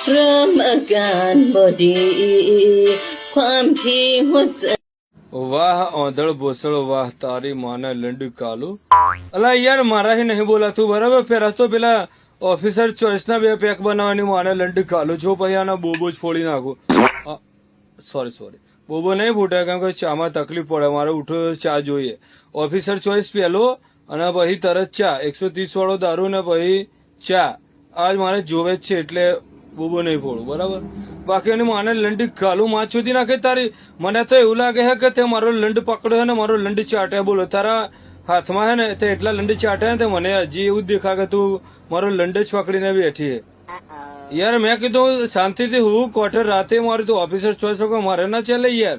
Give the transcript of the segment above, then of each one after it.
રમગાન બધીความที่หัวใจ વાહ ઓંધળ ભોસડો વાહ તારી માને લંડ કાલુ અલા યાર મારાથી નહીં બોલાતું બરાબર પેલા તો પેલા ઓફિસર ચોઈસ ના 2 પેક બનાવવાની માને લંડ કાલુ છો પછી આના બોબો જ ફોડી નાખું સોરી બોબો નહીં ફૂટે કેમ કે ચામાં તકલીફ પડે મારે ઉઠો ચા જોઈએ ઓફિસર ચોઈસ પેલો અને પછી તરત ચા 130 વાળો દારૂ ને પછી ચા આજ મારે જોવે જ છે એટલે બોબો નહીં ફોડું બરાબર બાકી એની માને લંડ કાલું માં છોડી નાખે તારી મને તો એવું લાગે છે કે તે મારો લંડ પકડ્યો ને મારો લંડ ચાટે બોલો તારા હાથમાં હે ને તે એટલા લંડ ચાટે ને તે મને હજી એવું જ દેખા કે તું મારો લંડ જ પકડીને બેઠી હે યાર મેં કીધું શાંતિથી હું ક્વાર્ટર રાતે મારી તો ઓફિસર ચોઈસ મારે ના ચાલે યાર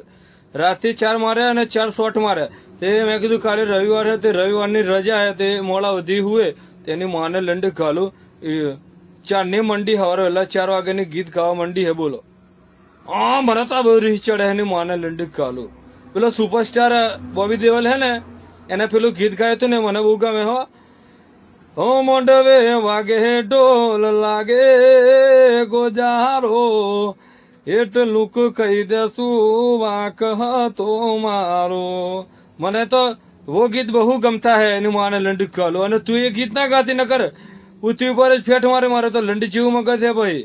રાતે 4 મારે અને 4 શોટ મારે તે મેં કીધું કાલે રવિવાર હે તે રવિવારની રજા હે તે મોડા વધી હુએ તેની માને લંડ કાલું 4 ની મંડી હવારે વહેલા 4 વાગ્યાની ગીત ગાવા મંડી હે બોલો હા મને તો બહુ રીસ ચડે એની માને લંડ કાલું પેલો સુપરસ્ટાર બોબી દેવલ હે ને એને પેલું ગીત ગાયું હતું ને મને બહુ ગમે હો મોઢવે વાગે ઢોલ લાગે ગોજારો એટલું કહી દેશું વાંક હતો મારો મને તો वो गीत बहु गमता है एनी माने लंड कालो અને તું એ ગીત ના ગાતી ન કર પૃથ્વી પર જ ફેટ મારે તો લંડ જેવું મગજ છે ભાઈ